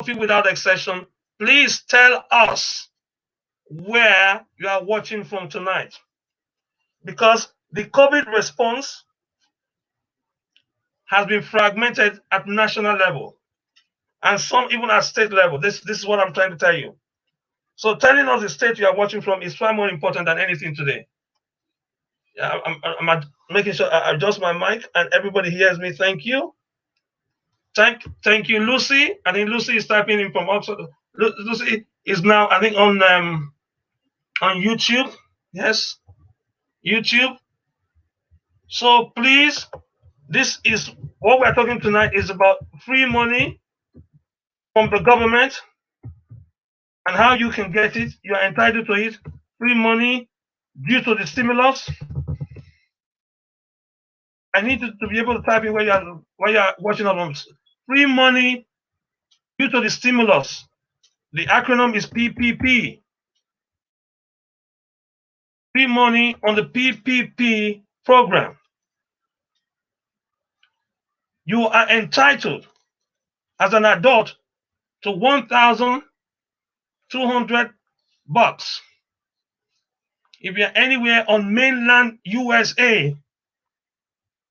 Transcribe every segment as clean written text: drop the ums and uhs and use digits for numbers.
of you without exception, please tell us where you are watching from tonight. Because the COVID response has been fragmented at national level and some even at state level. This is what I'm trying to tell you. So telling us the state you are watching from is far more important than anything today. I'm making sure I adjust my mic and everybody hears me. Thank you. Thank you, Lucy. I think Lucy is typing in from Oxford. Lucy is now, I think, on YouTube. Yes, YouTube. So please, this is what we're talking tonight is about free money from the government and how you can get it. You are entitled to it. Free money due to the stimulus. I need to be able to type in where you are watching on. Free money due to the stimulus. The acronym is PPP. Free money on the PPP program. You are entitled as an adult to $1,200. If you're anywhere on mainland USA,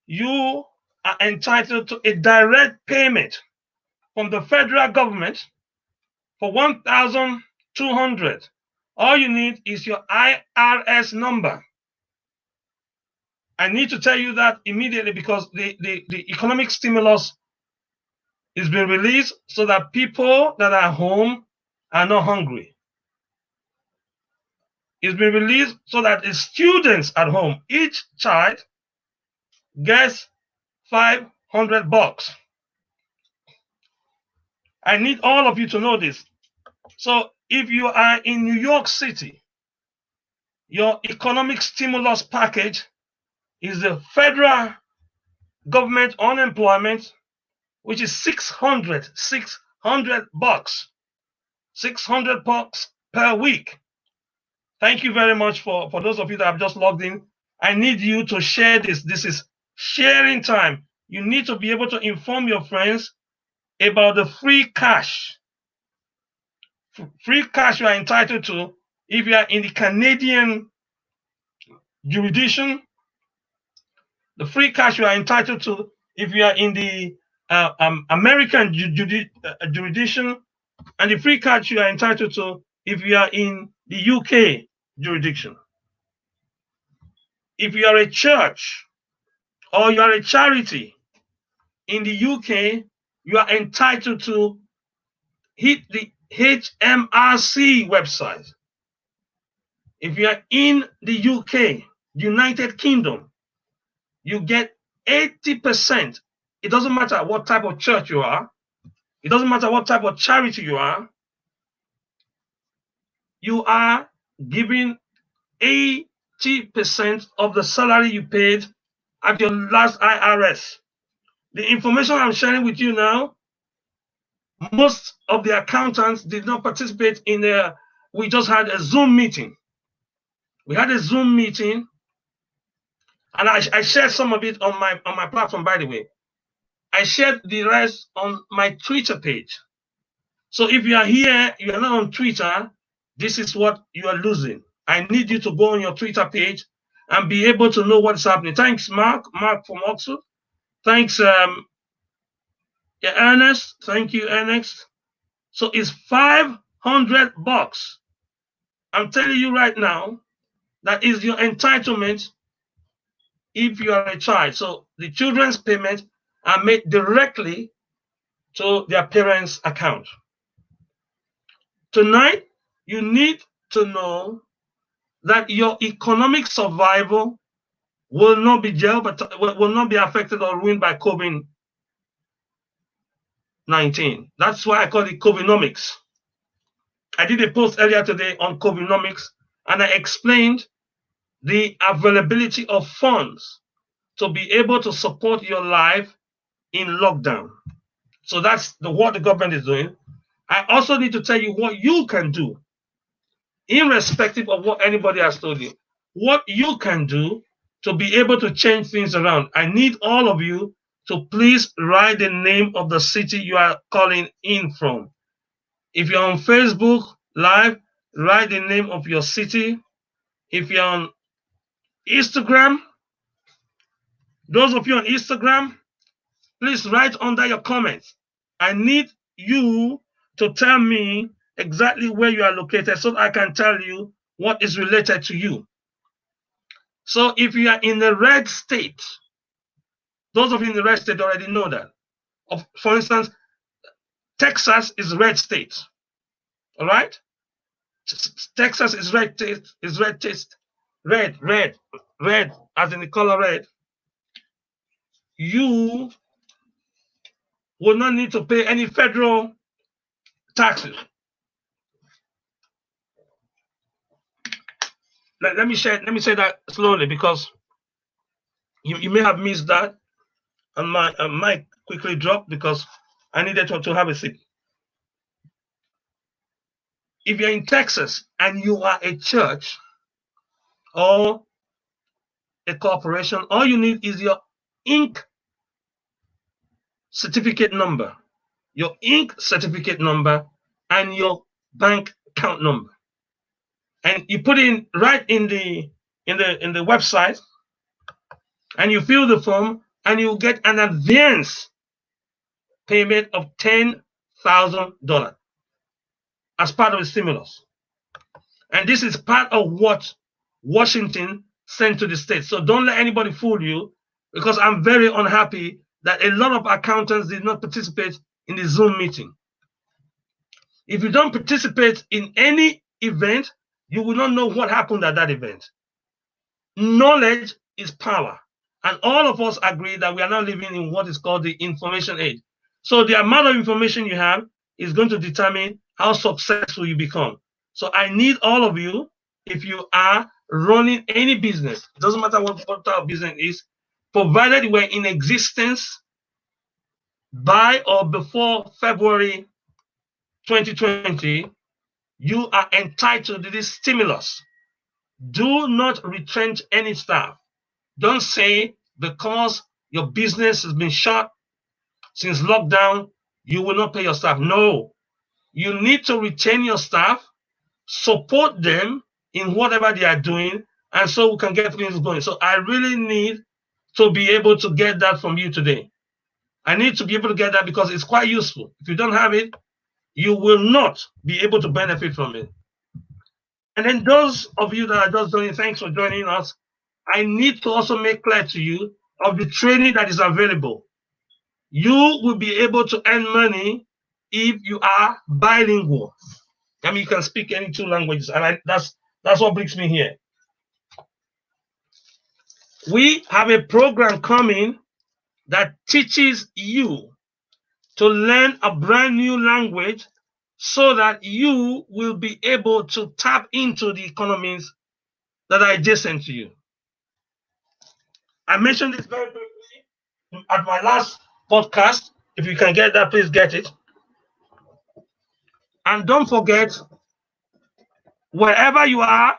you are entitled to a direct payment from the federal government for $1,200. All you need is your IRS number. I need to tell you that immediately because the economic stimulus is being released so that people that are home are not hungry. It's been released so that the students at home, each child gets $500. I need all of you to know this. So if you are in New York City, your economic stimulus package is the federal government unemployment, which is $600 $600 per week. Thank you very much for those of you that have just logged in. I need you to share this. This is sharing time. You need to be able to inform your friends about the free cash. Free cash you are entitled to if you are in the Canadian jurisdiction. The free cash you are entitled to if you are in the American jurisdiction, and the free cash you are entitled to if you are in the UK jurisdiction. If you are a church or you are a charity in the UK, you are entitled to hit the HMRC website. If you are in the UK, United Kingdom, you get 80%. It doesn't matter what type of church you are. It doesn't matter what type of charity you are. You are giving 80% of the salary you paid at your last IRS. The information I'm sharing with you now, most of the accountants did not participate in we just had a Zoom meeting. We had a Zoom meeting, and I shared some of it on my platform, by the way. I shared the rest on my Twitter page. So if you are here, you are not on Twitter, this is what you are losing. I need you to go on your Twitter page and be able to know what's happening. Thanks, Mark from Oxford. Thanks, Ernest. Thank you, Ernest. So it's $500. I'm telling you right now, that is your entitlement if you are a child. So the children's payments are made directly to their parents' account. Tonight, you need to know that your economic survival will not be will not be affected or ruined by COVID-19. That's why I call it COVIDnomics. I did a post earlier today on COVIDnomics, and I explained the availability of funds to be able to support your life in lockdown. So that's what the government is doing. I also need to tell you what you can do, irrespective of what anybody has told you, what you can do to be able to change things around. I need all of you to please write the name of the city you are calling in from. If you're on Facebook Live, write the name of your city. If you're on Instagram, those of you on Instagram, please write under your comments. I need you to tell me exactly where you are located so I can tell you what is related to you. So if you are in the red state, those of you in the red state already know that. For instance, Texas is red state. All right? Texas is red taste, red, as in the color red. You will not need to pay any federal taxes. Let me say that slowly because you may have missed that, and my mic quickly dropped because I needed to have a sip. If you're in Texas and you are a church or a corporation, all you need is your Inc. certificate number, and your bank account number, and you put in right in the website, and you fill the form, and you get an advance payment of $10,000 as part of the stimulus. And this is part of what Washington sent to the states. So don't let anybody fool you, because I'm very unhappy that a lot of accountants did not participate in the Zoom meeting. If you don't participate in any event, you will not know what happened at that event. Knowledge is power. And all of us agree that we are now living in what is called the information age. So the amount of information you have is going to determine how successful you become. So I need all of you, if you are running any business, doesn't matter what type of business it is, provided we're in existence by or before February 2020, you are entitled to this stimulus. Do not retrench any staff. Don't say because your business has been shut since lockdown, you will not pay your staff. No, you need to retain your staff, support them in whatever they are doing, and so we can get things going. So I really need to be able to get that from you today. I need to be able to get that because it's quite useful. If you don't have it, you will not be able to benefit from it. And then those of you that are just joining, thanks for joining us. I need to also make clear to you of the training that is available. You will be able to earn money if you are bilingual. I mean, you can speak any two languages, and that's what brings me here. We have a program coming that teaches you to learn a brand new language so that you will be able to tap into the economies that are adjacent to you. I mentioned this very briefly at my last podcast. If you can get that, please get it. And don't forget, wherever you are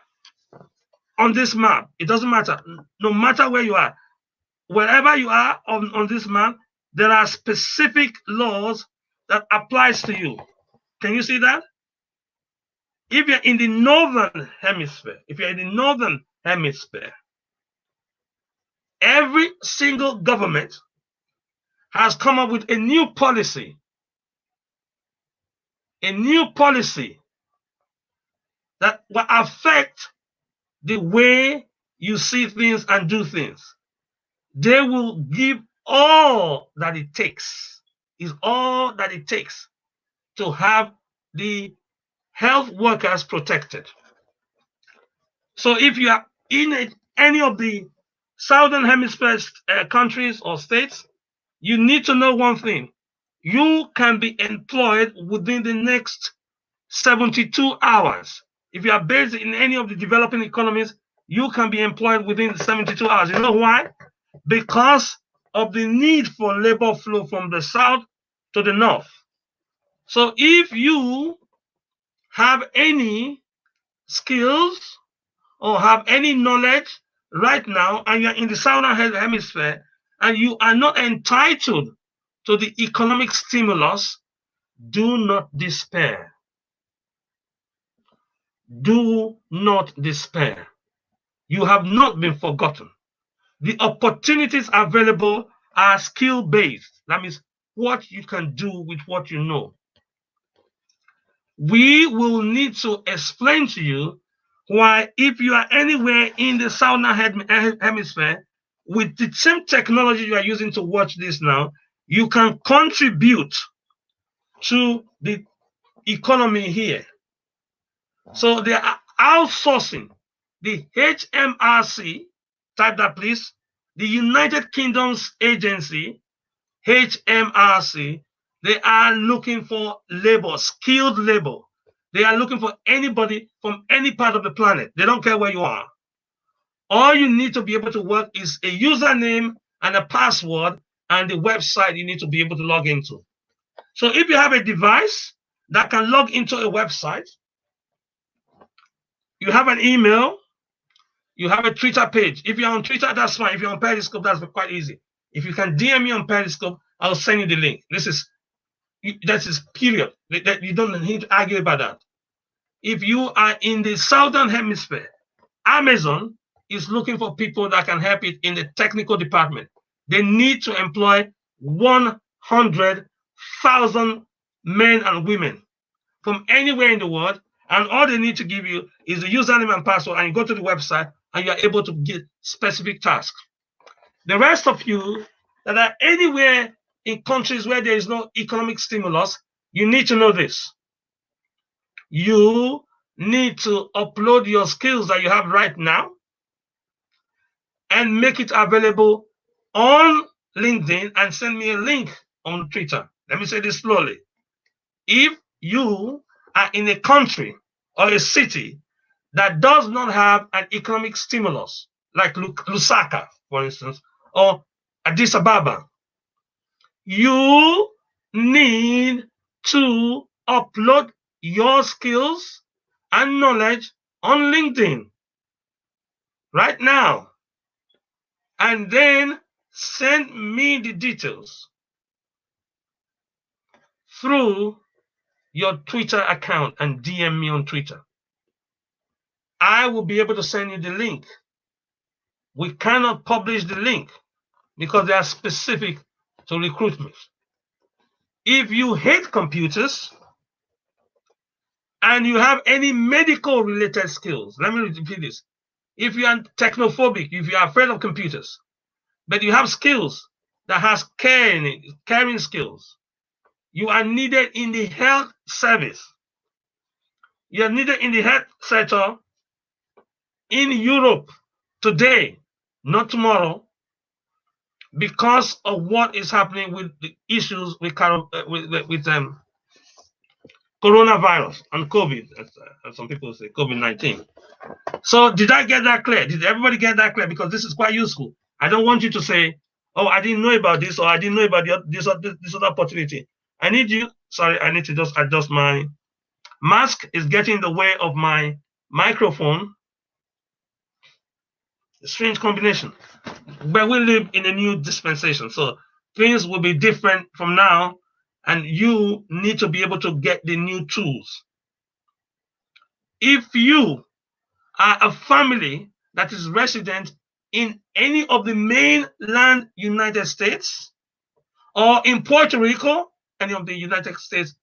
on this map, it doesn't matter, no matter where you are, wherever you are on this map, there are specific laws that applies to you. Can you see that? If you're in the northern hemisphere, every single government has come up with a new policy that will affect the way you see things and do things. They will give all that it takes, to have the health workers protected. So if you are in any of the southern hemisphere countries or states, you need to know one thing. You can be employed within the next 72 hours. If you are based in any of the developing economies, you can be employed within 72 hours. You know why? Because of the need for labor flow from the south to the north. So if you have any skills or have any knowledge right now and you're in the southern hemisphere and you are not entitled to the economic stimulus, do not despair. Do not despair. You have not been forgotten. The opportunities available are skill-based. That means what you can do with what you know. We will need to explain to you why, if you are anywhere in the southern hemisphere, with the same technology you are using to watch this now, you can contribute to the economy here. So they are outsourcing the HMRC, type that please, the United Kingdom's agency, HMRC. They are looking for labor, skilled labor. They are looking for anybody from any part of the planet. They don't care where you are. All you need to be able to work is a username and a password and the website you need to be able to log into. So if you have a device that can log into a website, you have an email, you have a Twitter page. If you're on Twitter, that's fine. If you're on Periscope, that's quite easy. If you can DM me on Periscope, I'll send you the link. That is period. You don't need to argue about that. If you are in the southern hemisphere, Amazon is looking for people that can help it in the technical department. They need to employ 100,000 men and women from anywhere in the world, and all they need to give you is the username and password, and you go to the website and you're able to get specific tasks. The rest of you that are anywhere in countries where there is no economic stimulus, you need to know this. You need to upload your skills that you have right now and make it available on LinkedIn and send me a link on Twitter. Let me say this slowly. If you are in a country or a city that does not have an economic stimulus, like Lusaka, for instance, or Addis Ababa, you need to upload your skills and knowledge on LinkedIn right now, and then send me the details through your Twitter account and DM me on Twitter. I will be able to send you the link. We cannot publish the link because they are specific to recruitment. If you hate computers and you have any medical related skills, let me repeat this. If you are technophobic, if you are afraid of computers, but you have skills that has caring skills, you are needed in the health service. You are needed in the health sector in Europe today, not tomorrow, because of what is happening with the issues with coronavirus and COVID, as some people say, COVID-19. So did I get that clear? Did everybody get that clear? Because this is quite useful. I don't want you to say, oh, I didn't know about this, or I didn't know about this other opportunity. I need you, sorry, I need to just adjust my mask. Is getting in the way of my microphone. A strange combination. But we live in a new dispensation, so things will be different from now, and you need to be able to get the new tools. If you are a family that is resident in any of the mainland United States, or in Puerto Rico, any of the United States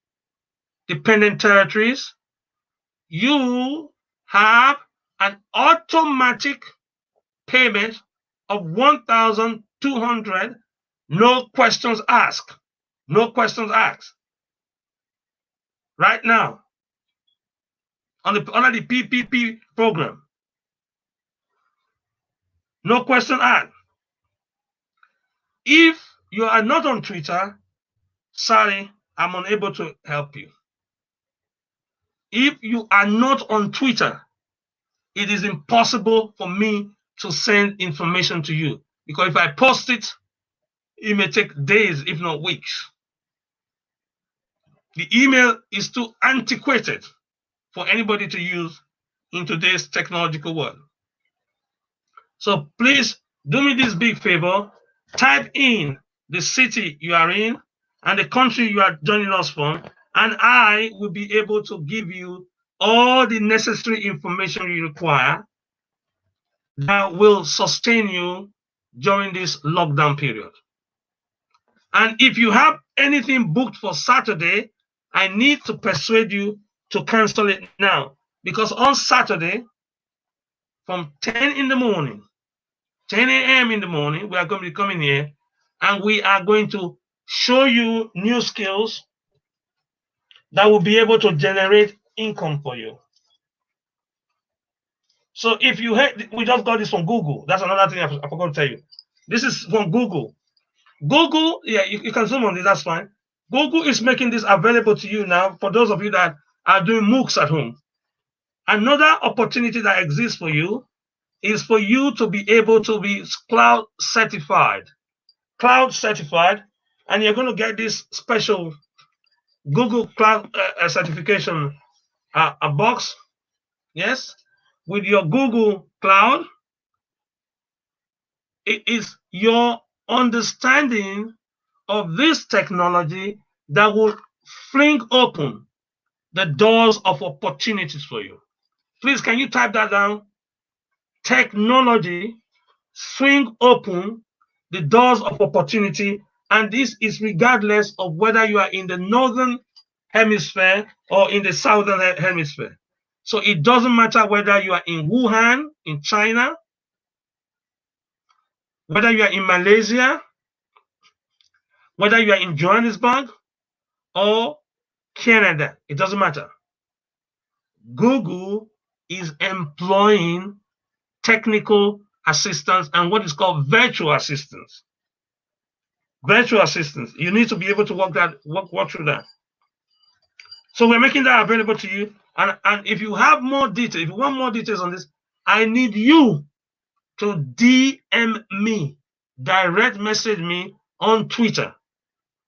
dependent territories, you have an automatic payment of 1,200, no questions asked. No questions asked. Right now, under the PPP program. No question asked. If you are not on Twitter, sorry, I'm unable to help you. If you are not on Twitter, it is impossible for me to send information to you, because if I post it, it may take days, if not weeks. The email is too antiquated for anybody to use in today's technological world. So please do me this big favor, type in the city you are in and the country you are joining us from, and I will be able to give you all the necessary information you require that will sustain you during this lockdown period. And if you have anything booked for Saturday, I need to persuade you to cancel it now. Because on Saturday, from 10 in the morning, 10 a.m. in the morning, we are going to be coming here and we are going to show you new skills that will be able to generate income for you. So if you we just got this from Google. That's another thing I forgot to tell you. This is from Google. Google, yeah, you can zoom on this, that's fine. Google is making this available to you now for those of you that are doing MOOCs at home. Another opportunity that exists for you is for you to be able to be cloud certified. Cloud certified, and you're going to get this special Google Cloud certification a box, yes, with your Google Cloud. It is your understanding of this technology that will fling open the doors of opportunities for you. Please, can you type that down? Technology swing open the doors of opportunity, and this is regardless of whether you are in the northern hemisphere or in the southern hemisphere. So it doesn't matter whether you are in Wuhan, in China, whether you are in Malaysia, whether you are in Johannesburg or Canada, it doesn't matter. Google is employing technical assistants and what is called virtual assistants. Virtual assistants. You need to be able to work through that. So we're making that available to you. And if you have more details, if you want more details on this, I need you to DM me, direct message me on Twitter.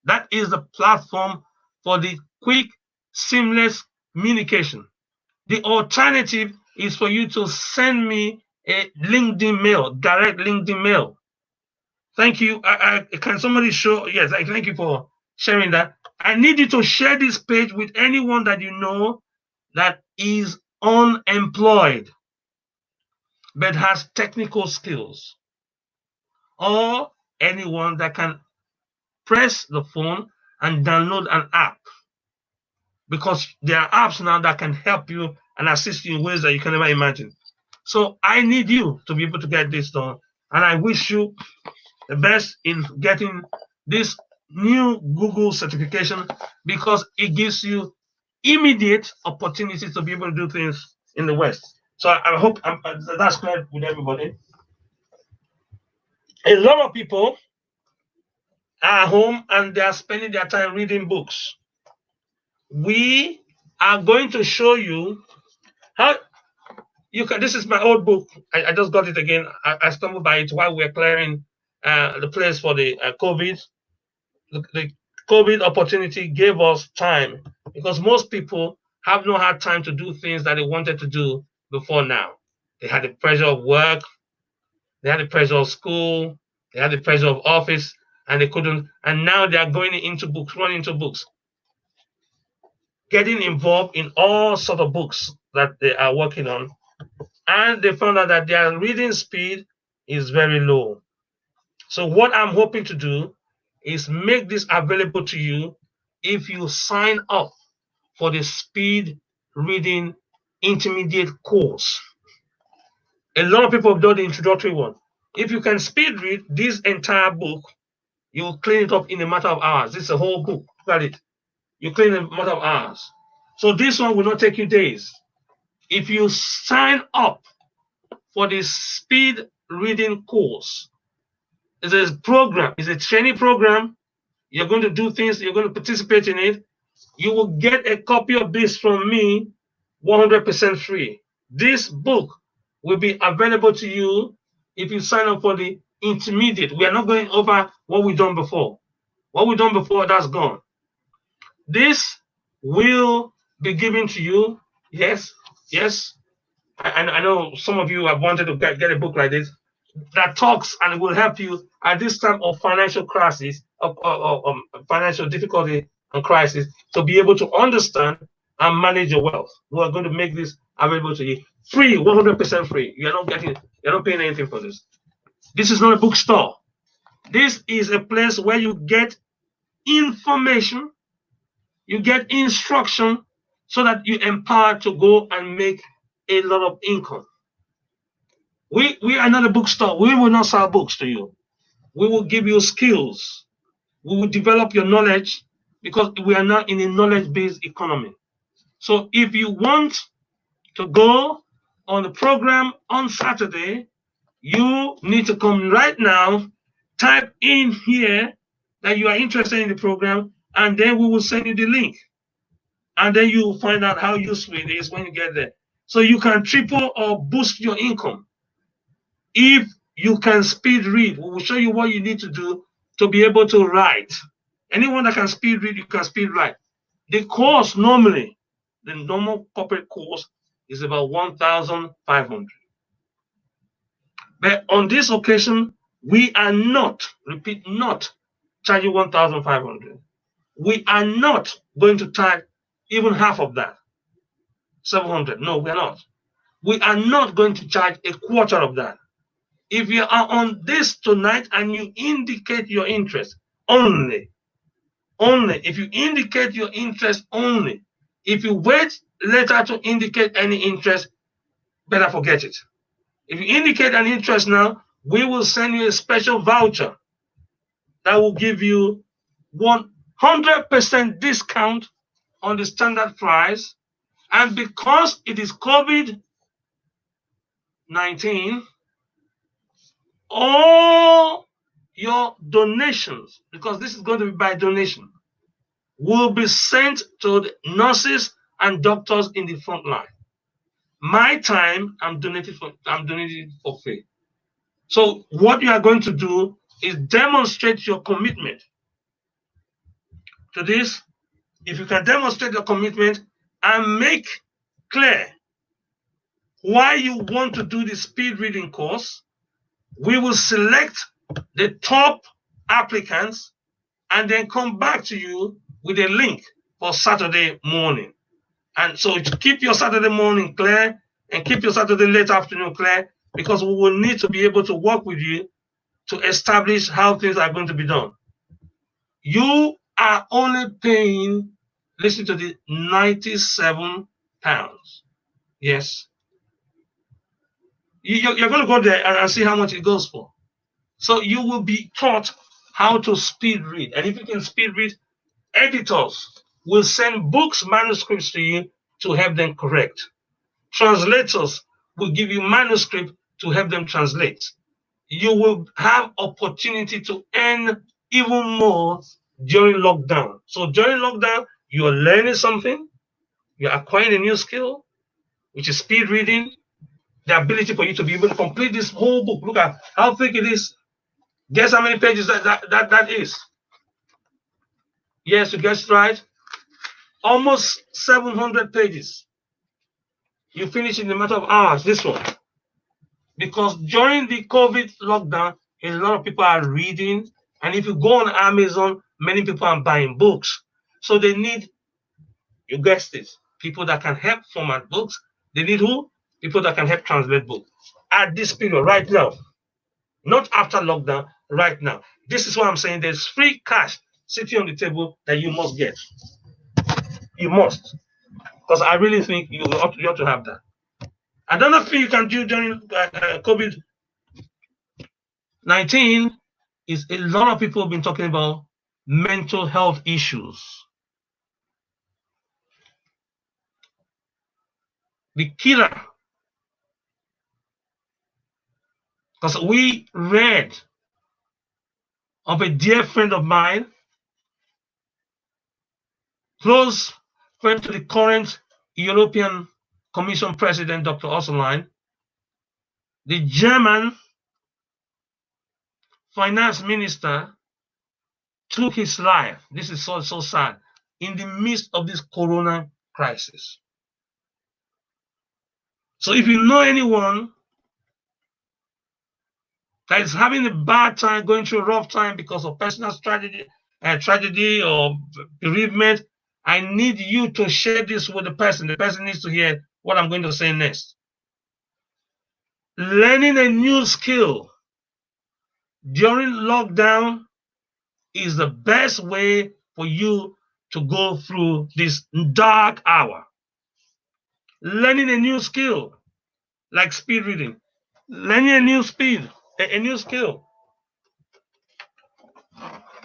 That is the platform for the quick, seamless communication. The alternative is for you to send me a LinkedIn mail, direct LinkedIn mail. Thank you. Can somebody show? Yes, thank you for sharing that. I need you to share this page with anyone that you know that is unemployed but has technical skills, or anyone that can press the phone and download an app, because there are apps now that can help you and assist you in ways that you can never imagine. So I need you to be able to get this done, and I wish you the best in getting this new Google certification, because it gives you immediate opportunities to be able to do things in the West. So I hope that's clear with everybody. A lot of people are home and they are spending their time reading books. We are going to show you how you can. This is my old book. I just got it again. I stumbled by it while we were clearing the place for the COVID. The COVID opportunity gave us time, because most people have not had time to do things that they wanted to do before now. They had the pressure of work, they had the pressure of school, they had the pressure of office, and they couldn't. And now they are going into books, running into books, getting involved in all sorts of books that they are working on. And they found out that their reading speed is very low. So what I'm hoping to do is make this available to you if you sign up for the speed reading intermediate course. A lot of people have done the introductory one. If you can speed read this entire book, you will clean it up in a matter of hours. This is a whole book. Look at it. You clean it in a matter of hours. So this one will not take you days. If you sign up for the speed reading course, it's a program, it's a training program. You're going to do things, you're going to participate in it. You will get a copy of this from me 100% free. This book will be available to you if you sign up for the intermediate. We are not going over what we've done before. What we've done before, that's gone. This will be given to you. Yes, yes. I know some of you have wanted to get a book like this that talks and will help you at this time of financial crisis, of financial difficulty and crisis, to be able to understand and manage your wealth, who are going to make this available to you free, 100% free. You're not paying anything for this. This is not a bookstore. This is a place where you get information, you get instruction, so that you empower to go and make a lot of income. We are not a bookstore. We will not sell books to you. We will give you skills. We will develop your knowledge, because we are not in a knowledge-based economy. So if you want to go on the program on Saturday, you need to come right now, type in here that you are interested in the program, and then we will send you the link. And then you will find out how useful it is when you get there. So you can triple or boost your income. If you can speed read, we will show you what you need to do to be able to write. Anyone that can speed read, you can speed write. The course normally, the normal corporate course is about 1,500. But on this occasion, we are not, repeat, not charging 1,500. We are not going to charge even half of that, 700. No, we are not. We are not going to charge a quarter of that. If you are on this tonight and you indicate your interest only, if you indicate your interest only, if you wait later to indicate any interest, better forget it. If you indicate an interest now, we will send you a special voucher that will give you 100% discount on the standard price. And because it is COVID-19, all your donations, because this is going to be by donation, will be sent to the nurses and doctors in the front line. My time, I'm donating for free. So what you are going to do is demonstrate your commitment to this. If you can demonstrate your commitment and make clear why you want to do the speed reading course, we will select the top applicants and then come back to you with a link for Saturday morning. And so keep your Saturday morning clear and keep your Saturday late afternoon clear, because we will need to be able to work with you to establish how things are going to be done. You are only paying, listen to the, £97. Yes. You're going to go there and see how much it goes for. So you will be taught how to speed read. And if you can speed read, editors will send books, manuscripts to you to help them correct. Translators will give you manuscript to help them translate. You will have opportunity to earn even more during lockdown. So during lockdown, you are learning something, you're acquiring a new skill, which is speed reading, the ability for you to be able to complete this whole book. Look at how thick it is. Guess how many pages that is? Yes, you guessed right. Almost 700 pages. You finish in a matter of hours, this one. Because during the COVID lockdown, a lot of people are reading. And if you go on Amazon, many people are buying books. So they need, you guessed it, people that can help format books. They need who? People that can help translate books. At this period, right now. Not after lockdown, right now. This is what I'm saying. There's free cash sitting on the table that you must get. You must. Because I really think you ought to have that. Another thing you can do during COVID-19 is a lot of people have been talking about mental health issues. The killer. Because we read of a dear friend of mine, close friend to the current European Commission President, Dr. Ursula, the German finance minister took his life. This is so sad, in the midst of this corona crisis. So if you know anyone that is having a bad time, going through a rough time because of personal tragedy or bereavement, I need you to share this with the person. The person needs to hear what I'm going to say next. Learning a new skill during lockdown is the best way for you to go through this dark hour. Learning a new skill, like speed reading. Learning a new skill.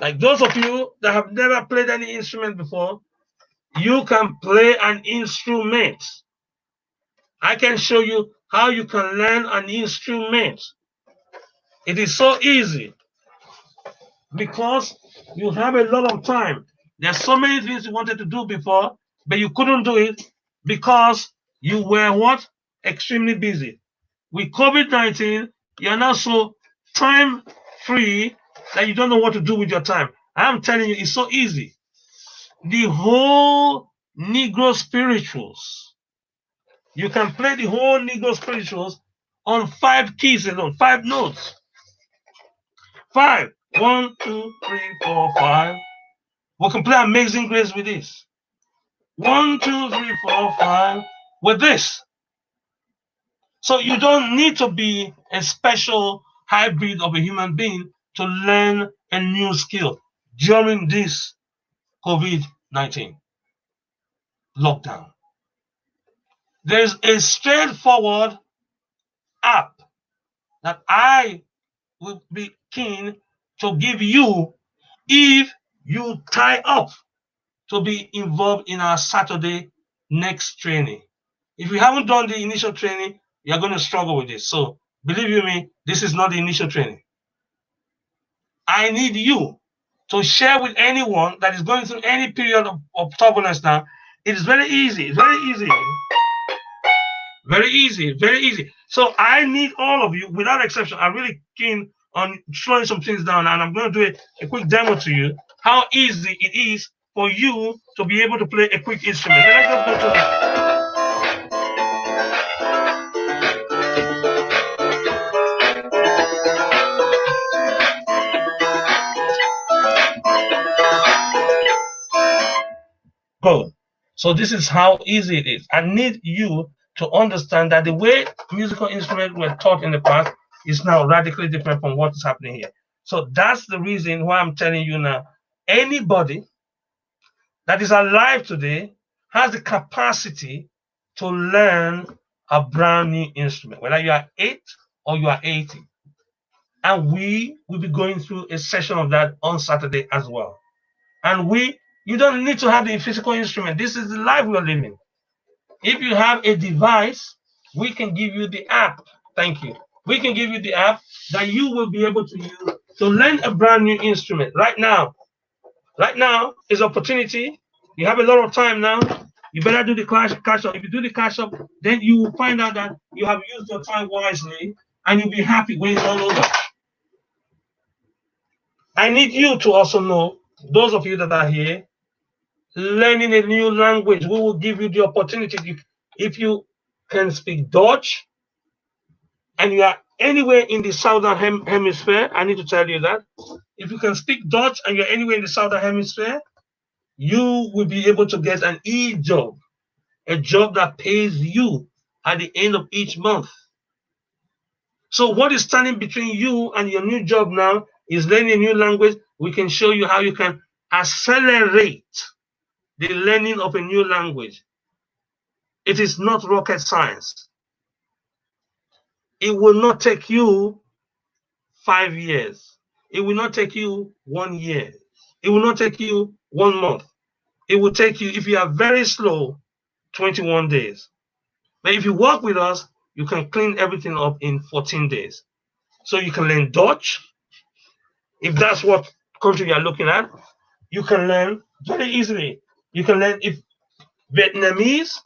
Like those of you that have never played any instrument before, you can play an instrument. I can show you how you can learn an instrument. It is so easy because you have a lot of time. There's so many things you wanted to do before, but you couldn't do it because you were what? Extremely busy. With COVID-19, you're now so time free that you don't know what to do with your time. I'm telling you, it's so easy. The whole Negro spirituals. You can play the whole Negro spirituals on 5 keys alone, 5 notes. 5. 1, 2, 3, 4, 5. We can play Amazing Grace with this. 1, 2, 3, 4, 5 with this. So you don't need to be a special hybrid of a human being to learn a new skill during this COVID-19 lockdown. There's a straightforward app that I would be keen to give you if you tie up to be involved in our Saturday next training. If you haven't done the initial training, you're going to struggle with this. So believe you me, this is not the initial training. I need you to share with anyone that is going through any period of turbulence now. It is very easy. It's very easy. Very easy. Very easy. So I need all of you, without exception. I'm really keen on slowing some things down, and I'm going to do a quick demo to you how easy it is for you to be able to play a quick instrument. Let's just go to it. Good. So this is how easy it is. I need you to understand that the way musical instruments were taught in the past is now radically different from what is happening here. So that's the reason why I'm telling you now, anybody that is alive today has the capacity to learn a brand new instrument, whether you are 8 or you are 80. And we will be going through a session of that on Saturday as well. And you don't need to have the physical instrument. This is the life we're living. If you have a device, we can give you the app. Thank you. We can give you the app that you will be able to use to learn a brand new instrument right now. Right now is opportunity. You have a lot of time now. You better do the cash up. If you do the cash up, then you will find out that you have used your time wisely and you'll be happy when it's all over. I need you to also know, those of you that are here, learning a new language, we will give you the opportunity. If you can speak Dutch and you are anywhere in the southern hemisphere, I need to tell you that. If you can speak Dutch and you're anywhere in the southern hemisphere, you will be able to get an e-job, a job that pays you at the end of each month. So what is standing between you and your new job now is learning a new language. We can show you how you can accelerate the learning of a new language. It is not rocket science. It will not take you 5 years. It will not take you 1 year. It will not take you 1 month. It will take you, if you are very slow, 21 days. But if you work with us, you can clean everything up in 14 days. So you can learn Dutch. If that's what country you are looking at, you can learn very easily. You can learn Vietnamese.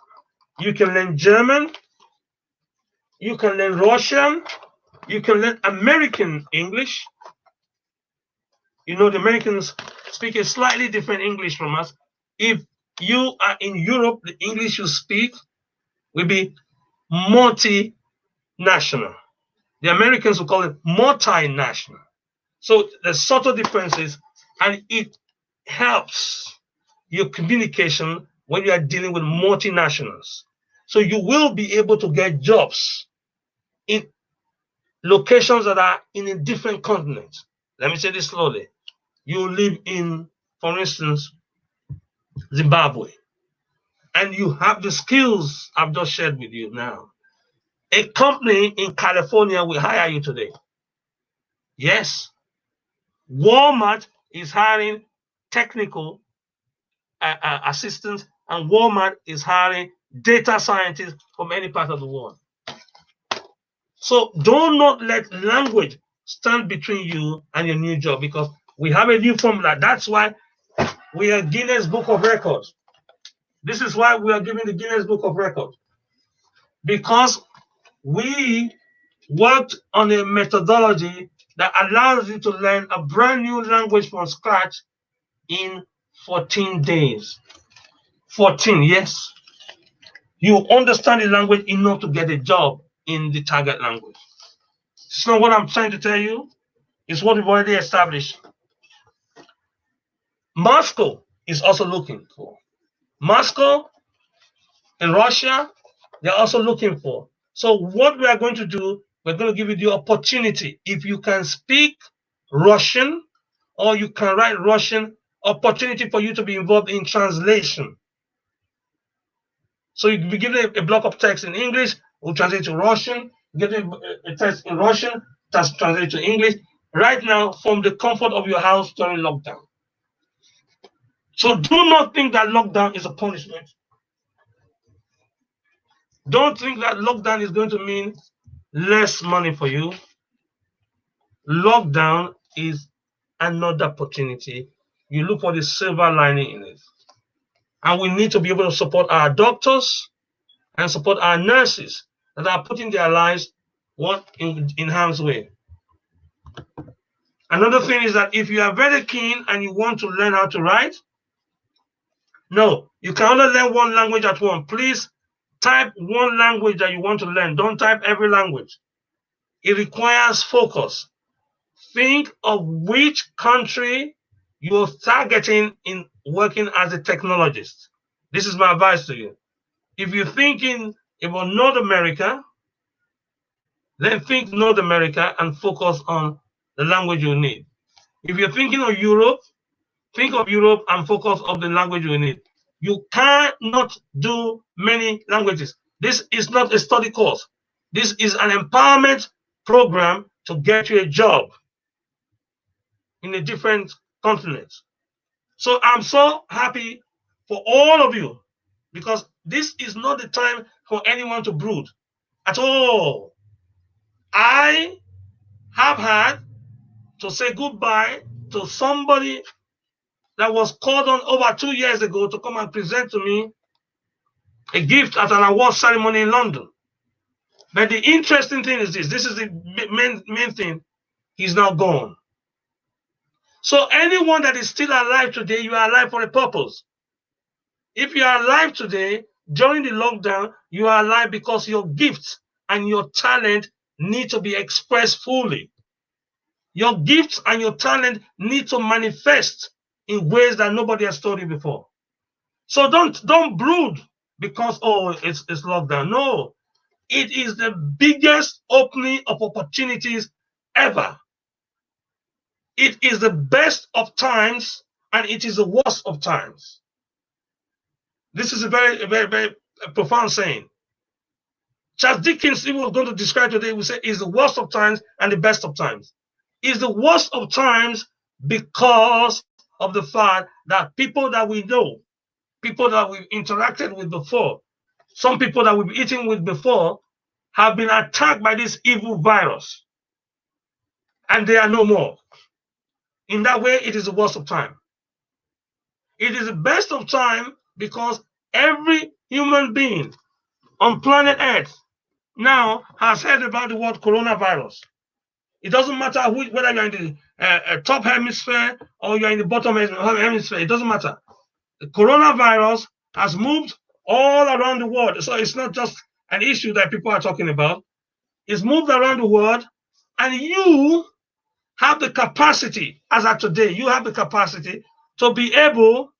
You can learn German. You can learn Russian. You can learn American English. You know, the Americans speak a slightly different English from us. If you are in Europe, the English you speak will be multinational. The Americans will call it multinational. So there's subtle differences, and it helps. your communication when you are dealing with multinationals. So you will be able to get jobs in locations that are in a different continent. Let me say this slowly. You live in, for instance, Zimbabwe, and you have the skills I've just shared with you now. A company in California will hire you today. Yes, Walmart is hiring technical assistants, and Walmart is hiring data scientists from any part of the world. So do not let language stand between you and your new job, because we have a new formula. That's why we are Guinness Book of Records. This is why we are giving the Guinness Book of Records, because we worked on a methodology that allows you to learn a brand new language from scratch in 14 days. 14, yes. You understand the language enough to get a job in the target language. So what I'm trying to tell you is what we've already established. Moscow is also looking for. Moscow in Russia, they're also looking for. So what we are going to do, we're going to give you the opportunity. If you can speak Russian or you can write Russian, opportunity for you to be involved in translation. So you can be given a block of text in English, we'll translate to Russian, get a text in Russian, that's translated to English, right now from the comfort of your house during lockdown. So do not think that lockdown is a punishment. Don't think that lockdown is going to mean less money for you. Lockdown is another opportunity. You look for the silver lining in it. And we need to be able to support our doctors and support our nurses that are putting their lives in harm's way. Another thing is that if you are very keen and you want to learn how to write, no, you can only learn one language at once. Please type one language that you want to learn. Don't type every language. It requires focus. Think of which country you're targeting in working as a technologist. This is my advice to you. If you're thinking about North America, then think North America and focus on the language you need. If you're thinking of Europe, think of Europe and focus on the language you need. You cannot do many languages. This is not a study course. This is an empowerment program to get you a job in a different continent. So I'm so happy for all of you, because this is not the time for anyone to brood at all. I have had to say goodbye to somebody that was called on over 2 years ago to come and present to me a gift at an award ceremony in London. But the interesting thing is this is the main thing, he's now gone. So anyone that is still alive today, you are alive for a purpose. If you are alive today, during the lockdown, you are alive because your gifts and your talent need to be expressed fully. Your gifts and your talent need to manifest in ways that nobody has told you before. So don't brood because, oh, it's lockdown. No, it is the biggest opening of opportunities ever. It is the best of times and it is the worst of times. This is a very, very, very profound saying. Charles Dickens, he was going to describe today, we say, is the worst of times and the best of times. Is the worst of times because of the fact that people that we know, people that we've interacted with before, some people that we've eaten with before, have been attacked by this evil virus. And they are no more. In that way, it is the worst of time. It is the best of time because every human being on planet Earth now has heard about the word coronavirus. It doesn't matter whether you're in the top hemisphere or you're in the bottom hemisphere. It doesn't matter. The coronavirus has moved all around the world. So it's not just an issue that people are talking about. It's moved around the world, and you have the capacity, as of today, you have the capacity to be able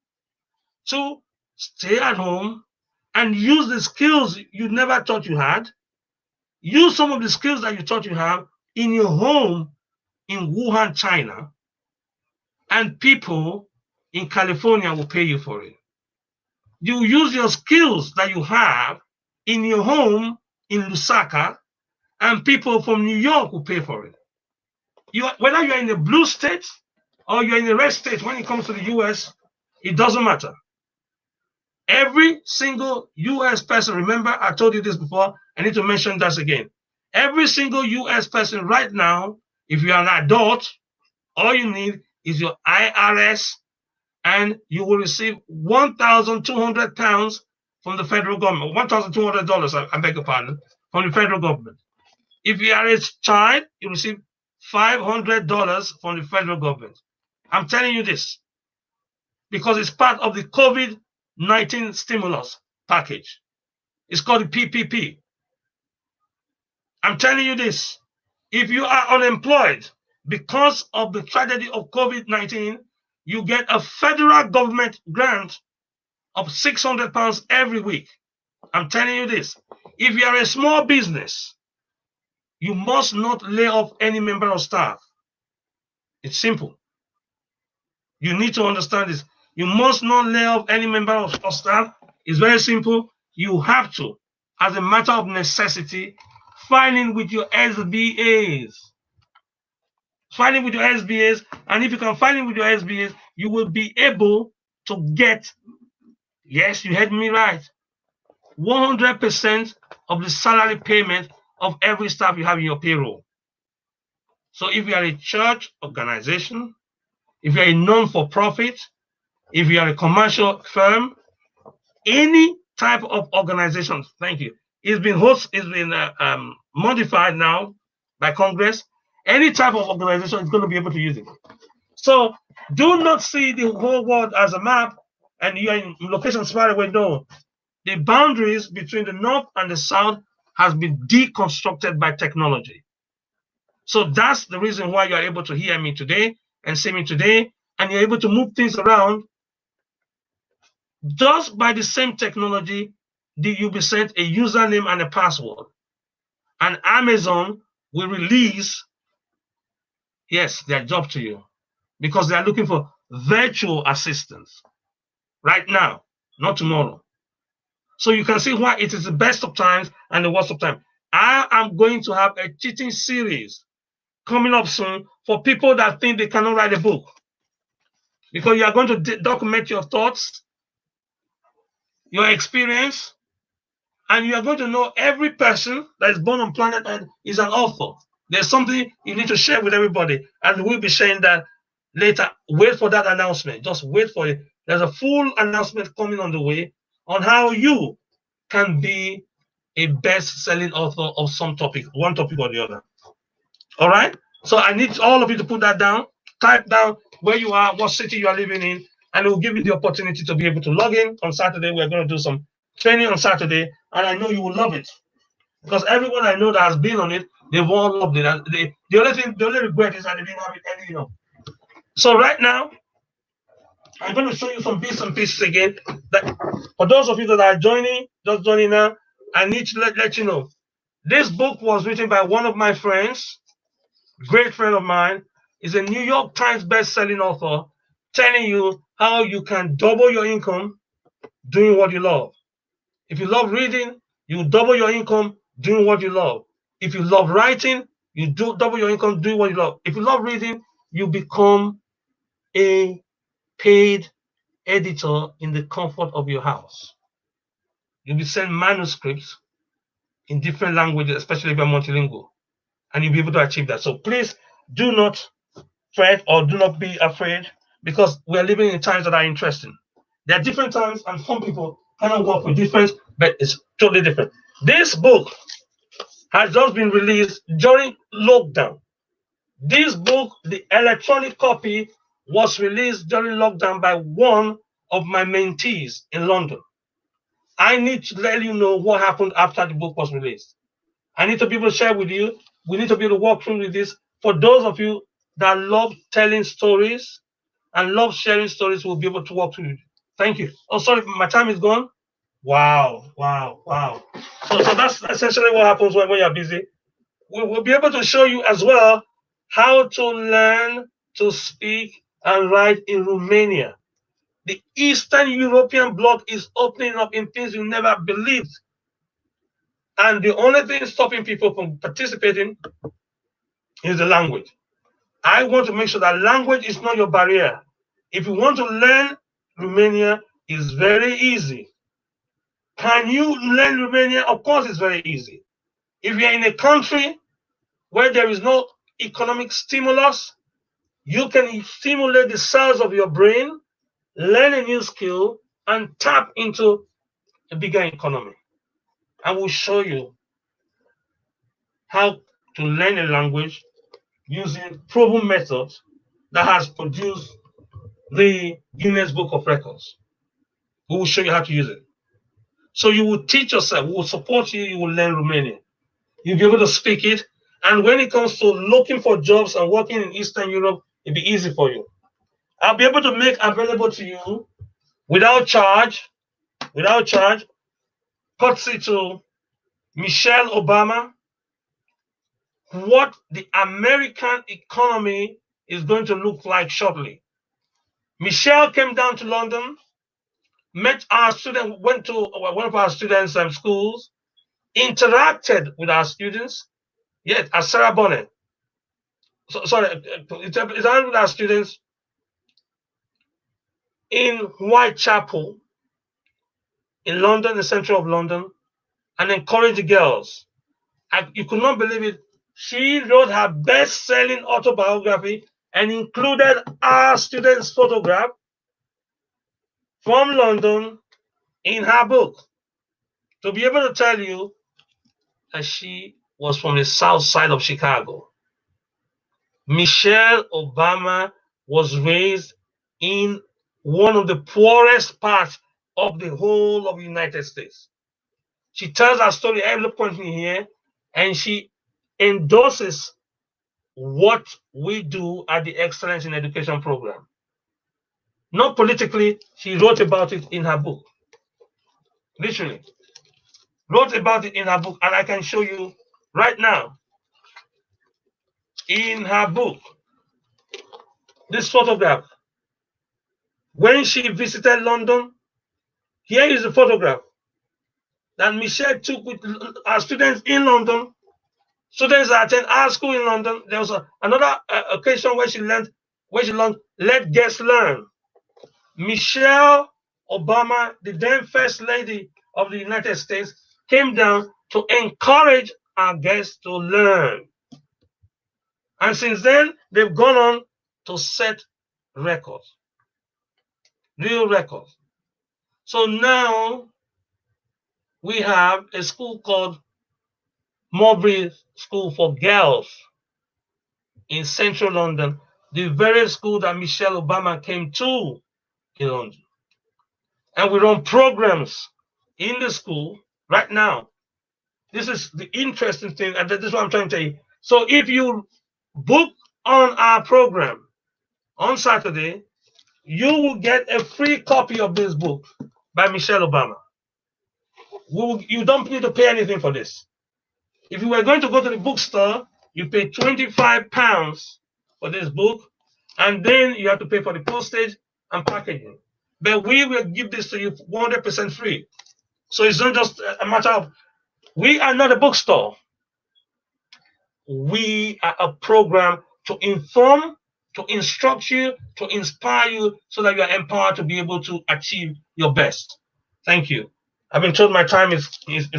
to stay at home and use the skills you never thought you had. Use some of the skills that you thought you have in your home in Wuhan, China, and people in California will pay you for it. You use your skills that you have in your home in Lusaka, and people from New York will pay for it. Whether you're in a blue state or you're in a red state, when it comes to the US, it doesn't matter. Every single US person, remember I told you this before, I need to mention that again. Every single US person right now, if you are an adult, all you need is your IRS, and you will receive £1,200 from the federal government, $1,200, I beg your pardon, from the federal government. If you are a child, you receive $500 from the federal government. I'm telling you this because it's part of the COVID-19 stimulus package. It's called the PPP. I'm telling you this. If you are unemployed because of the tragedy of COVID-19, you get a federal government grant of £600 every week. I'm telling you this. If you are a small business, you must not lay off any member of staff. It's simple. You need to understand this. You must not lay off any member of staff. It's very simple. You have to, as a matter of necessity, file in with your SBAs. File in with your SBAs, and if you can file in with your SBAs, you will be able to get, yes, you heard me right, 100% of the salary payment of every staff you have in your payroll. So if you are a church organization, if you're a non-for-profit, if you are a commercial firm, any type of organization, thank you, it's been modified now by Congress. Any type of organization is going to be able to use it. So do not see the whole world as a map and you're in locations far away. No, the boundaries between the north and the south has been deconstructed by technology. So that's the reason why you're able to hear me today and see me today, and you're able to move things around. Just by the same technology, you'll be sent a username and a password. And Amazon will release, yes, their job to you because they are looking for virtual assistants right now, not tomorrow. So you can see why it is the best of times and the worst of times. I am going to have a teaching series coming up soon for people that think they cannot write a book, because you are going to document your thoughts, your experience, and you are going to know every person that is born on planet Earth is an author. There's something you need to share with everybody, and we'll be sharing that later. Wait for that announcement. Just wait for it. There's a full announcement coming on the way on how you can be a best-selling author of some topic, one topic or the other. All right? So I need all of you to put that down. Type down where you are, what city you are living in, and it will give you the opportunity to be able to log in on Saturday. We're going to do some training on Saturday, and I know you will love it. Because everyone I know that has been on it, they've all loved it. The only regret is that they didn't have it early enough. So right now, I'm going to show you some bits and pieces again. That for those of you that are just joining now, I need to let you know. This book was written by one of my friends, great friend of mine. Is a New York Times best-selling author, telling you how you can double your income doing what you love. If you love reading, you double your income doing what you love. If you love writing, you double your income doing what you love. If you love reading, you become a paid editor in the comfort of your house. You'll be sent manuscripts in different languages, especially if you're multilingual, and you'll be able to achieve that. So please do not fret or do not be afraid, because we're living in times that are interesting. There are different times, and some people cannot work with difference, but it's totally different. This book has just been released during lockdown. This book, the electronic copy, was released during lockdown by one of my mentees in London. I need to let you know what happened after the book was released. I need to be able to share with you. We need to be able to walk through with this. For those of you that love telling stories and love sharing stories, we'll be able to walk through it. Thank you. Oh, sorry, my time is gone. Wow, wow, wow. So that's essentially what happens when you're busy. We will be able to show you as well how to learn to speak and write in Romania. The Eastern European bloc is opening up in things you never believed. And the only thing stopping people from participating is the language. I want to make sure that language is not your barrier. If you want to learn Romania, it's very easy. Can you learn Romania? Of course, it's very easy. If you're in a country where there is no economic stimulus, you can stimulate the cells of your brain, learn a new skill, and tap into a bigger economy. I will show you how to learn a language using proven methods that has produced the Guinness Book of Records. We will show you how to use it. So you will teach yourself, we will support you, you will learn Romanian. You'll be able to speak it. And when it comes to looking for jobs and working in Eastern Europe, it'll be easy for you. I'll be able to make available to you without charge, courtesy to Michelle Obama, what the American economy is going to look like shortly. Michelle came down to London, met our student, went to one of our students' schools, interacted with our students. Yes, at Sarah Bonnet. Interacted with our students in Whitechapel, in London, the center of London, and encouraged the girls. You could not believe it. She wrote her best-selling autobiography and included our students' photograph from London in her book. To be able to tell you that she was from the south side of Chicago. Michelle Obama was raised in one of the poorest parts of the whole of the United States. She tells her story eloquently here, and she endorses what we do at the Excellence in Education program. Not politically, she wrote about it in her book. Literally. Wrote about it in her book, and I can show you right now in her book this photograph. When she visited London, here is the photograph that Michelle took with our students in London. Students that attend our school in London. There was another occasion where she learned, let guests learn. Michelle Obama, the then First Lady of the United States, came down to encourage our guests to learn. And since then, they've gone on to set records, real records. So now we have a school called Mowbray School for Girls in central London, the very school that Michelle Obama came to in London. And we run programs in the school right now. This is the interesting thing, and this is what I'm trying to tell you. So if you book on our program on Saturday, you will get a free copy of this book by Michelle Obama. You don't need to pay anything for this. If you were going to go to the bookstore, you pay £25 for this book, and then you have to pay for the postage and packaging. But we will give this to you 100% free. So it's not just a matter of, we are not a bookstore. We are a program to inform, to instruct you, to inspire you so that you are empowered to be able to achieve your best. Thank you. I've been told my time is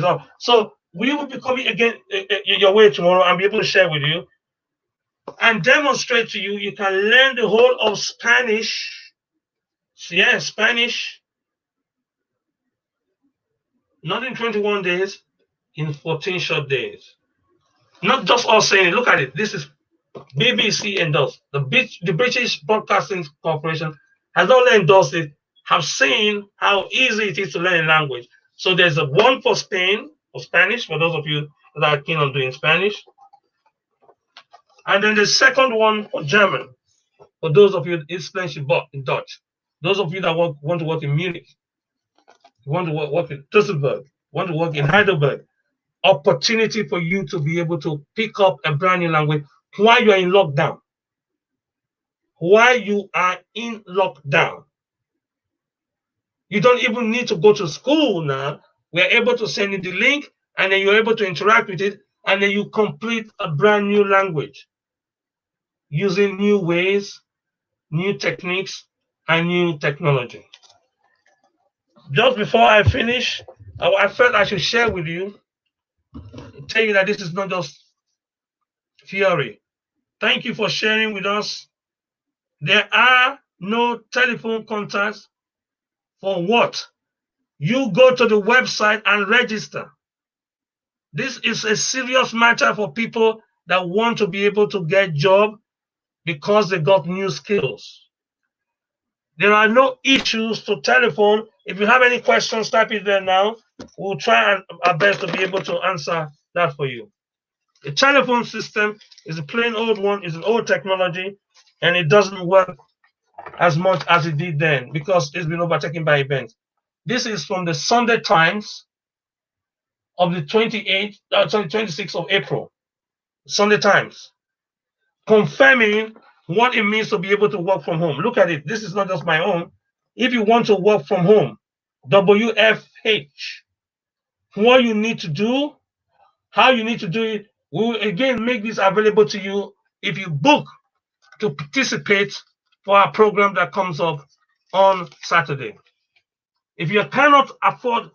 up. So we will be coming again your way tomorrow and be able to share with you and demonstrate to you. You can learn the whole of Spanish. Yes, Spanish. Not in 21 days, in 14 short days. Not just us saying it. Look at it. This is BBC endorsed. The British Broadcasting Corporation has not only endorsed it, have seen how easy it is to learn a language. So there's a one for Spain, for Spanish, for those of you that are keen on doing Spanish. And then the second one for German, for those of you that speak in Dutch. Those of you that want to work in Munich, want to work in Düsseldorf, want to work in Heidelberg, opportunity for you to be able to pick up a brand new language while you are in lockdown. While you are in lockdown. You don't even need to go to school now. We're able to send you the link, and then you're able to interact with it, and then you complete a brand new language using new ways, new techniques, and new technology. Just before I finish, I felt I should share with you, tell you that this is not just theory. Thank you for sharing with us. There are no telephone contacts for what? You go to the website and register. This is a serious matter for people that want to be able to get job because they got new skills. There are no issues to telephone. If you have any questions, type it there now. We'll try our best to be able to answer that for you. The telephone system is a plain old one, it's an old technology, and it doesn't work as much as it did then because it's been overtaken by events. This is from the Sunday Times of the 26th of April. Sunday Times, confirming what it means to be able to work from home. Look at it. This is not just my own. If you want to work from home, WFH, what you need to do, how you need to do it, we will again make this available to you if you book to participate for our program that comes up on Saturday. If you cannot afford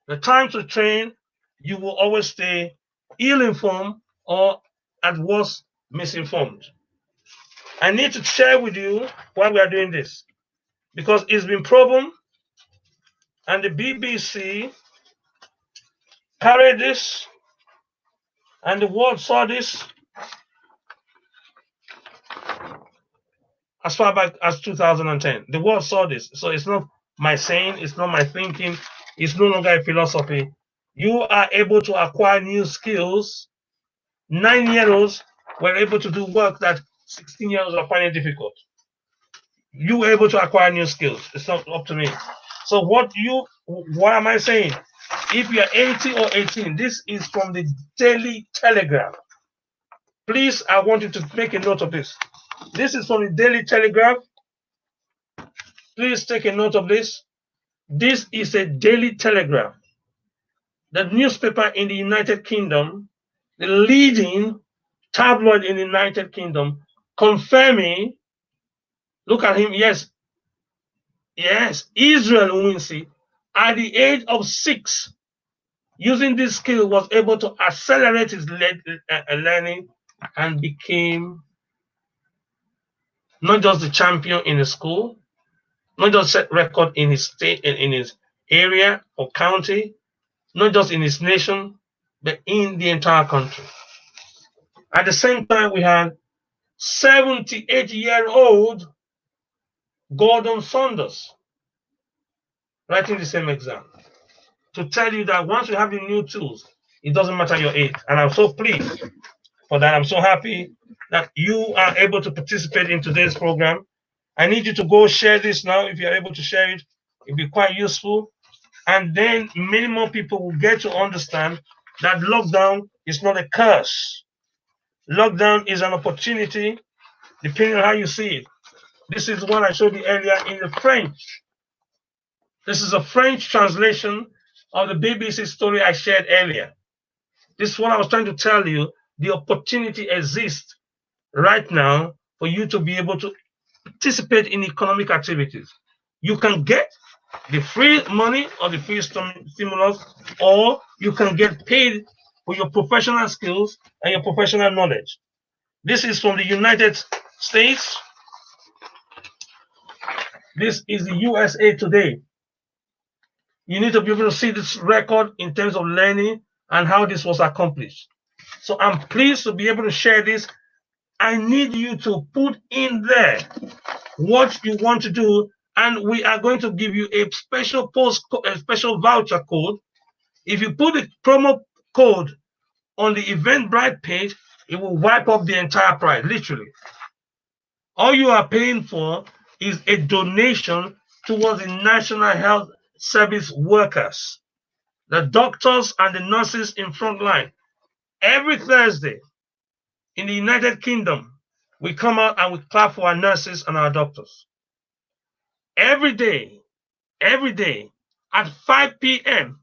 the time to train, you will always stay ill-informed or at worst misinformed. I need to share with you why we are doing this because it's been proven, and the BBC carried this, and the world saw this as far back as 2010. The world saw this, so it's not my saying, it's not my thinking, it's no longer a philosophy. You are able to acquire new skills. 9-year-olds were able to do work that 16-year-olds are finding difficult. You were able to acquire new skills. It's not up to me. So what am I saying? If you're 80 or 18, this is from the Daily Telegraph. Please, I want you to make a note of this. This is from the Daily Telegraph. Please take a note of this. This is a Daily Telegraph, the newspaper in the United Kingdom, the leading tabloid in the United Kingdom, confirming, look at him, yes, Israel Wincy, at the age of 6, using this skill, was able to accelerate his learning and became not just the champion in the school, not just set record in his state, in his area or county, not just in his nation, but in the entire country. At the same time, we had 78-year-old Gordon Saunders writing the same exam to tell you that once you have the new tools, it doesn't matter your age. And I'm so pleased for that. I'm so happy that you are able to participate in today's program. I need you to go share this now. If you're able to share it, it'll be quite useful. And then many more people will get to understand that lockdown is not a curse. Lockdown is an opportunity, depending on how you see it. This is what I showed you earlier in the French. This is a French translation of the BBC story I shared earlier. This is what I was trying to tell you. The opportunity exists right now for you to be able to participate in economic activities. You can get the free money or the free stimulus, or you can get paid for your professional skills and your professional knowledge. This is from the United States. This is the USA Today. You need to be able to see this record in terms of learning and how this was accomplished. So I'm pleased to be able to share this. I need you to put in there what you want to do, and we are going to give you a special voucher code. If you put the promo code on the Eventbrite page, it will wipe up the entire price, literally. All you are paying for is a donation towards the National Health Service workers, the doctors and the nurses in frontline. Every Thursday in the United Kingdom, we come out and we clap for our nurses and our doctors. Every day at 5 p.m.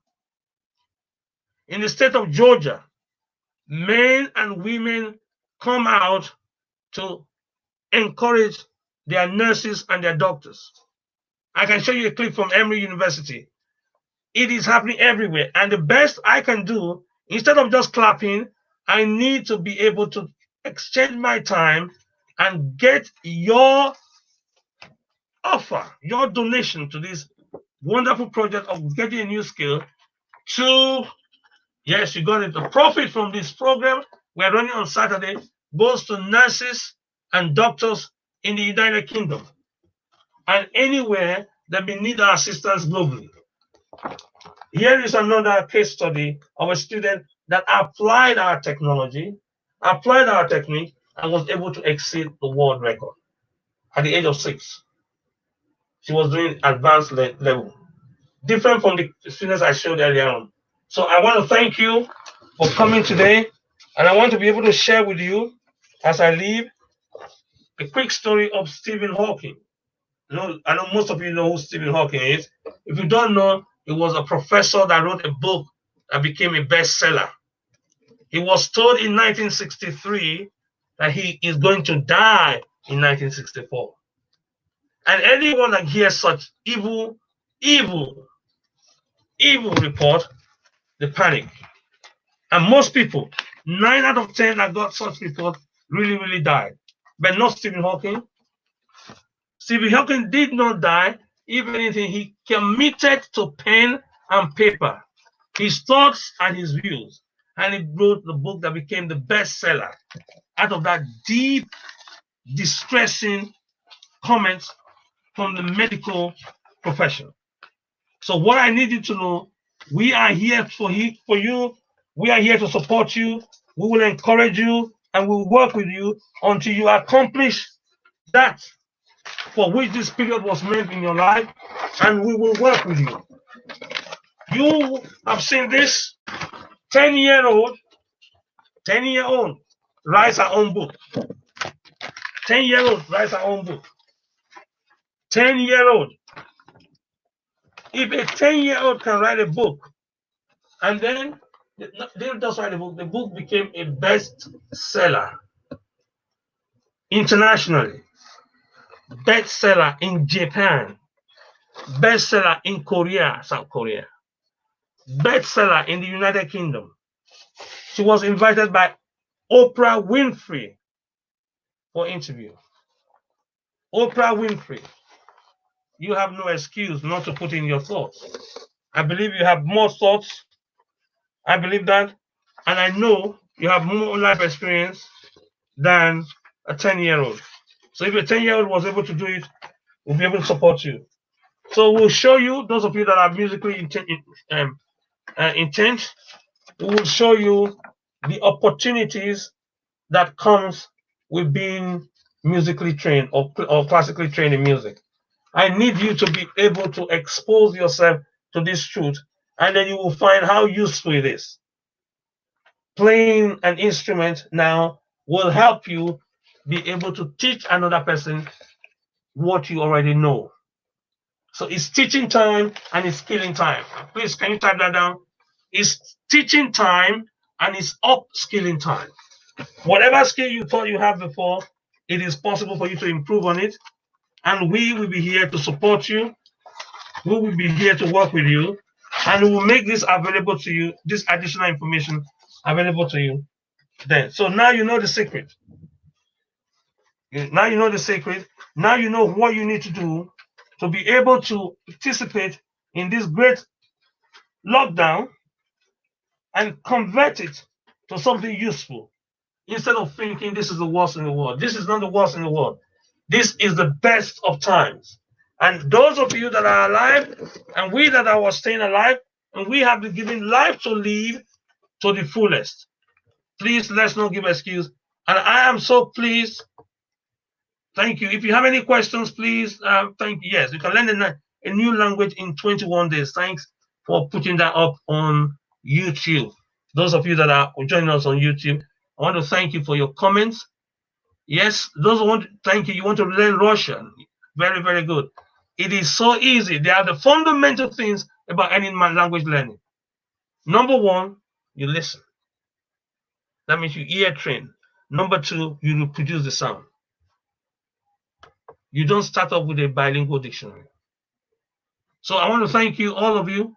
in the state of Georgia, men and women come out to encourage their nurses and their doctors. I can show you a clip from Emory University. It is happening everywhere. And the best I can do, instead of just clapping, I need to be able to exchange my time and get your offer, your donation to this wonderful project of getting a new skill to, yes, you got it, the profit from this program we're running on Saturday goes to nurses and doctors in the United Kingdom and anywhere that may need our assistance globally. Here is another case study of a student that applied our technology, applied our technique, and was able to exceed the world record at the age of 6. She was doing advanced level, different from the students I showed earlier on. So I want to thank you for coming today, and I want to be able to share with you, as I leave, a quick story of Stephen Hawking. I know most of you know who Stephen Hawking is. If you don't know, he was a professor that wrote a book that became a bestseller. He was told in 1963 that he is going to die in 1964. And anyone that hears such evil report, they panic. And most people, 9 out of 10 that got such report really died. But not Stephen Hawking. Stephen Hawking did not die. If anything, he committed to pen and paper, his thoughts and his views. And he wrote the book that became the bestseller out of that deep, distressing comments from the medical profession. So what I need you to know, we are here for you. We are here to support you. We will encourage you and we will work with you until you accomplish that for which this period was meant in your life, and we will work with you. You have seen this 10-year-old writes her own book. 10-year-old writes her own book. 10-year-old. If a 10-year-old can write a book, and then they didn't just write a book, the book became a bestseller internationally, bestseller in Japan, bestseller in Korea, South Korea, bestseller in the United Kingdom. She was invited by Oprah Winfrey for interview. Oprah Winfrey, you have no excuse not to put in your thoughts. I believe you have more thoughts. I believe that. And I know you have more life experience than a 10-year-old. So if a 10-year-old was able to do it, we'll be able to support you. So we'll show you, those of you that are musically intent, we will show you the opportunities that comes with being musically trained or classically trained in music. I need you to be able to expose yourself to this truth, and then you will find how useful it is. Playing an instrument now will help you be able to teach another person what you already know. So it's teaching time and it's skilling time. Please, can you type that down? It's teaching time and it's upskilling time. Whatever skill you thought you had before, it is possible for you to improve on it. And we will be here to support you. We will be here to work with you. And we will make this available to you, this additional information available to you then. So now you know the secret. Now you know the secret. Now you know what you need to do to be able to participate in this great lockdown and convert it to something useful. Instead of thinking this is the worst in the world. This is not the worst in the world. This is the best of times. And those of you that are alive, and we that are staying alive, and we have been given life to live to the fullest. Please, let's not give excuse. And I am so pleased. Thank you. If you have any questions, please, thank you. Yes, you can a new language in 21 days. Thanks for putting that up on YouTube. Those of you that are joining us on YouTube, I want to thank you for your comments. Yes, those who want to thank you. You want to learn Russian. Very, very good. It is so easy. There are the fundamental things about any language learning. Number one, you listen. That means you ear train. Number two, you reproduce the sound. You don't start off with a bilingual dictionary. So I want to thank you, all of you,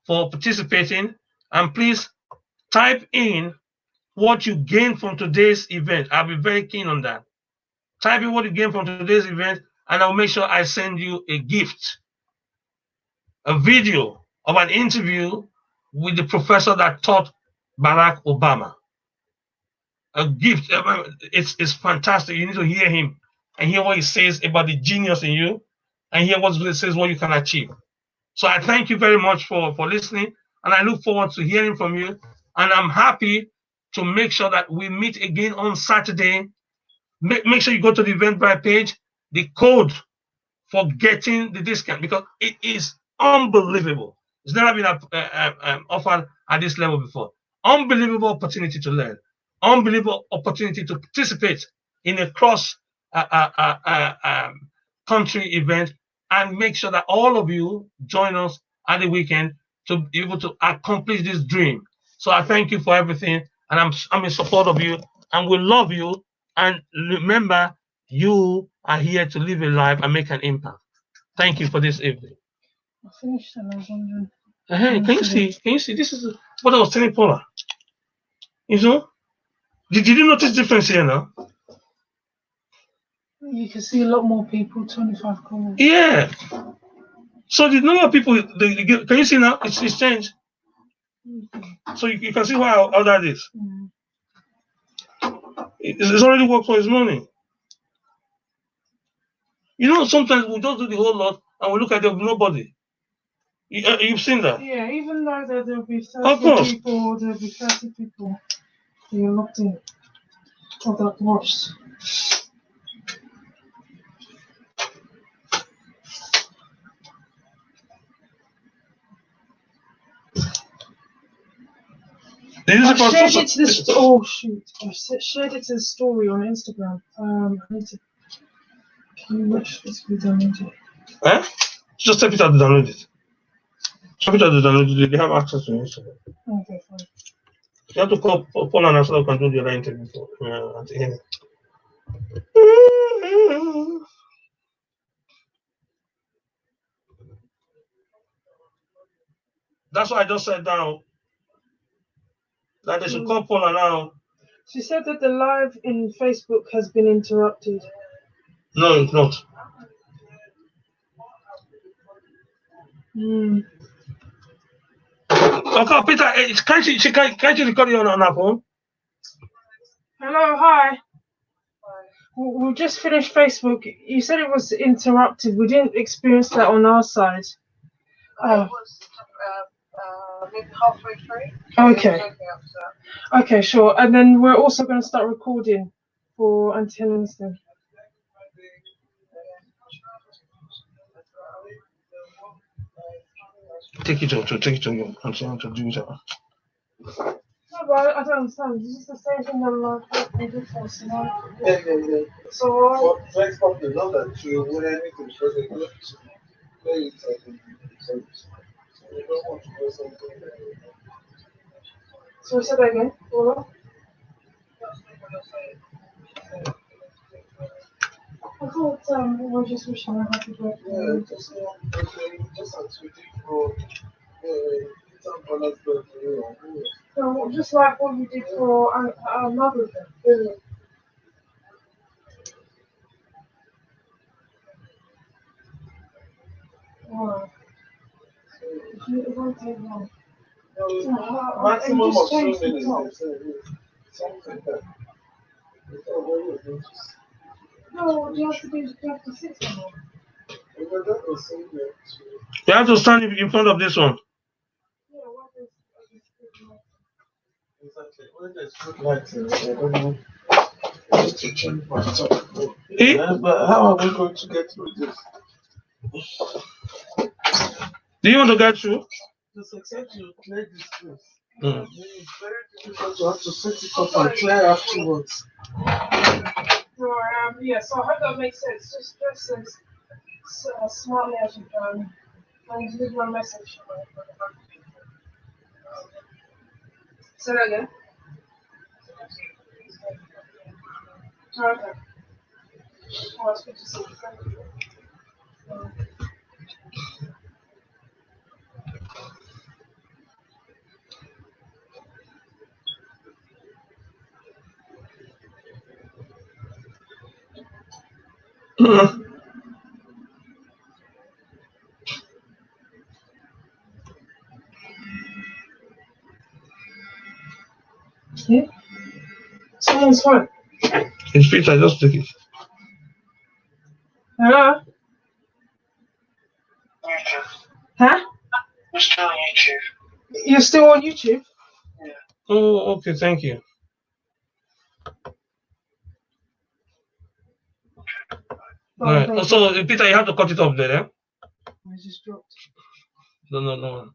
for participating. And please type in what you gained from today's event. I'll be very keen on that. Type in what you gained from today's event, and I'll make sure I send you a gift, a video of an interview with the professor that taught Barack Obama. A gift. It's fantastic. You need to hear him and hear what he says about the genius in you, and hear what he says what you can achieve. So I thank you very much for listening, and I look forward to hearing from you. And I'm happy to make sure that we meet again on Saturday. Make sure you go to the Eventbrite page. The code for getting the discount, because it is unbelievable. It's never been offered at this level before. Unbelievable opportunity to learn. Unbelievable opportunity to participate in a cross country event, and make sure that all of you join us at the weekend to be able to accomplish this dream. So I thank you for everything, and I'm in support of you, and we love you. And remember, you are here to live a life and make an impact. Thank you for this evening. I finished and I was wondering. Hey, can you see? Can you see? This is what I was telling Paula. You know, did you notice the difference here now? You can see a lot more people. 25 comments. Yeah. So the number of people, can you see now? It's changed. So you can see how that is. Mm. It's already worked for his money. You know, sometimes we just do the whole lot and we look at nobody. You've seen that? Yeah, even though there'll be 30 people, there'll be 30 people. You're locked in. Or that washed. I shared it to the oh shoot! I shared it to the story on Instagram. I need to. Can you watch this video download it? Eh? Just type it out to download it. Type it out to download it. They have access to Instagram. Okay, fine. You have to call Paul and Asada can do the other interview at the end. That's what I just said now. That they should call Paula now. She said that the live in Facebook has been interrupted. No, it's not. Okay, Peter, can't you record it on our phone? Hello, hi. We just finished Facebook. You said it was interrupted. We didn't experience that on our side. It was maybe halfway through. Okay. Okay, sure. And then we're also going to start recording for Anti-Hillington. Take it to continue to do that. No, but I don't understand. This is the same thing on Facebook before, so Yeah. So Next part, you know that you wouldn't need to show the good. So you don't want to do something that. So say that again. Paula? I thought we're just wishing her happy birthday. Yeah, just as we did for some Paula's birthday. No, just like what we did for our Mother's Day. Wow. It won't take long. Maximum of 2 change the minutes. top. Something like that. No, you have to sit somewhere. You have to stand in front of this one. Yeah, what is Exactly. When there's good lighting, I don't know. Just to change my top. Eh? But how are we going to get through this? Do you want to get through? Just accept you clear this place. Mm. It's very difficult to have to set it up and clear afterwards. Yeah, so I hope that makes sense. Just as smartly as you can. And leave my message. Say that again. Okay. Oh, it's good to see you. Thank you. Yeah. Someone's phone. It's Peter, just take it. Hello? YouTube. Huh? We're still on YouTube. You're still on YouTube? Yeah. Oh, okay, thank you. Oh, Right. thank So, Peter, you have to cut it off there, eh? I just dropped. No.